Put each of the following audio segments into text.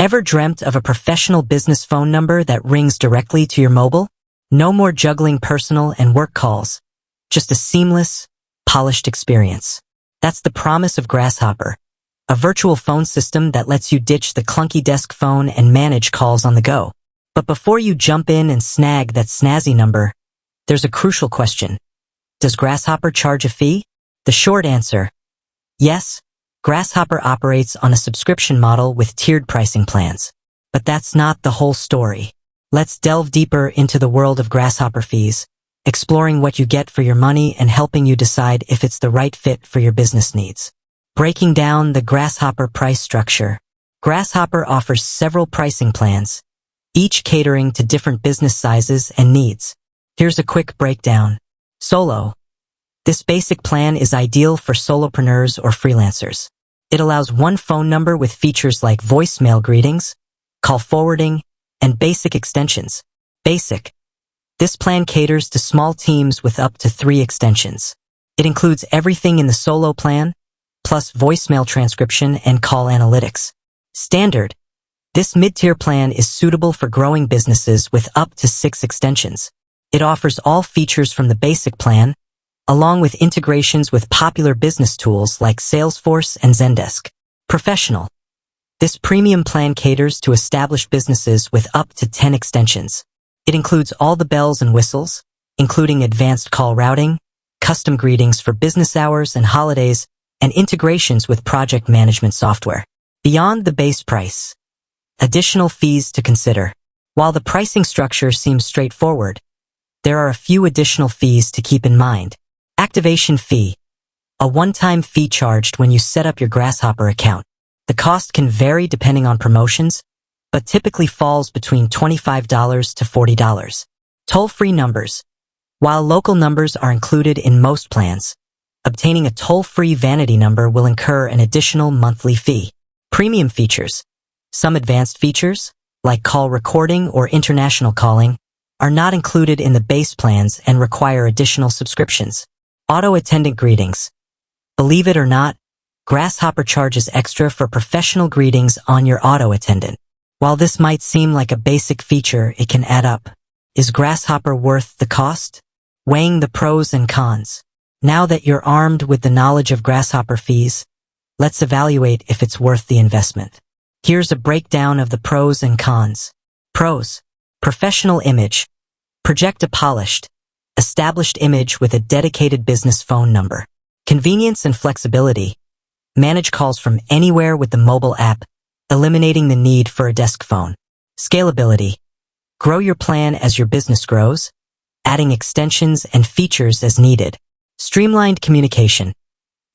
Ever dreamt of a professional business phone number that rings directly to your mobile? No more juggling personal and work calls. Just a seamless, polished experience. That's the promise of Grasshopper, a virtual phone system that lets you ditch the clunky desk phone and manage calls on the go. But before you jump in and snag that snazzy number, there's a crucial question. Does Grasshopper charge a fee? The short answer: yes. Grasshopper operates on a subscription model with tiered pricing plans. But that's not the whole story. Let's delve deeper into the world of Grasshopper fees, exploring what you get for your money and helping you decide if it's the right fit for your business needs. Breaking down the Grasshopper price structure. Grasshopper offers several pricing plans, each catering to different business sizes and needs. Here's a quick breakdown. Solo. This basic plan is ideal for solopreneurs or freelancers. It allows one phone number with features like voicemail greetings, call forwarding, and basic extensions. Basic. This plan caters to small teams with up to 3 extensions. It includes everything in the solo plan, plus voicemail transcription and call analytics. Standard. This mid-tier plan is suitable for growing businesses with up to 6 extensions. It offers all features from the basic plan, along with integrations with popular business tools like Salesforce and Zendesk. Professional. This premium plan caters to established businesses with up to 10 extensions. It includes all the bells and whistles, including advanced call routing, custom greetings for business hours and holidays, and integrations with project management software. Beyond the base price. Additional fees to consider. While the pricing structure seems straightforward, there are a few additional fees to keep in mind. Activation fee. A one-time fee charged when you set up your Grasshopper account. The cost can vary depending on promotions, but typically falls between $25 to $40. Toll-free numbers. While local numbers are included in most plans, obtaining a toll-free vanity number will incur an additional monthly fee. Premium features. Some advanced features, like call recording or international calling, are not included in the base plans and require additional subscriptions. Auto-attendant greetings. Believe it or not, Grasshopper charges extra for professional greetings on your auto-attendant. While this might seem like a basic feature, it can add up. Is Grasshopper worth the cost? Weighing the pros and cons. Now that you're armed with the knowledge of Grasshopper fees, let's evaluate if it's worth the investment. Here's a breakdown of the pros and cons. Pros. Professional image. Project a polished, established image with a dedicated business phone number. Convenience and flexibility. Manage calls from anywhere with the mobile app, eliminating the need for a desk phone. Scalability. Grow your plan as your business grows, adding extensions and features as needed. Streamlined communication.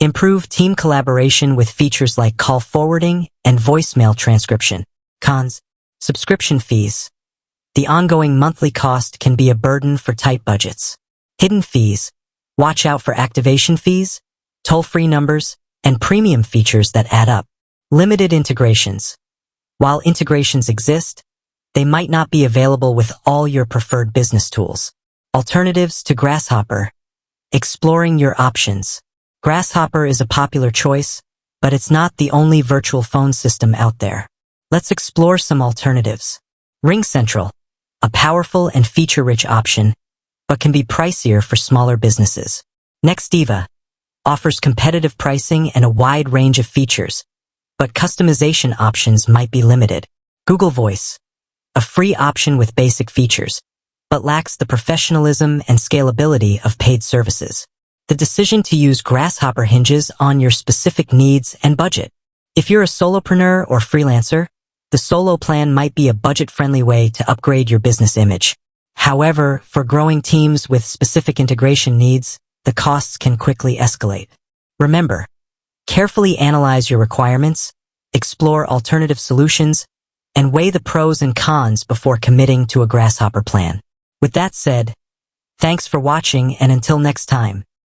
Improve team collaboration with features like call forwarding and voicemail transcription. Cons. Subscription fees. The ongoing monthly cost can be a burden for tight budgets. Hidden fees. Watch out for activation fees, toll-free numbers, and premium features that add up. Limited integrations. While integrations exist, they might not be available with all your preferred business tools. Alternatives to Grasshopper. Exploring your options. Grasshopper is a popular choice, but it's not the only virtual phone system out there. Let's explore some alternatives. RingCentral. A powerful and feature-rich option, but can be pricier for smaller businesses. Nextiva offers competitive pricing and a wide range of features, but customization options might be limited. Google Voice. A free option with basic features, but lacks the professionalism and scalability of paid services. The decision to use Grasshopper hinges on your specific needs and budget. If you're a solopreneur or freelancer, the solo plan might be a budget-friendly way to upgrade your business image. However, for growing teams with specific integration needs, the costs can quickly escalate. Remember, carefully analyze your requirements, explore alternative solutions, and weigh the pros and cons before committing to a Grasshopper plan. With that said, thanks for watching, and until next time.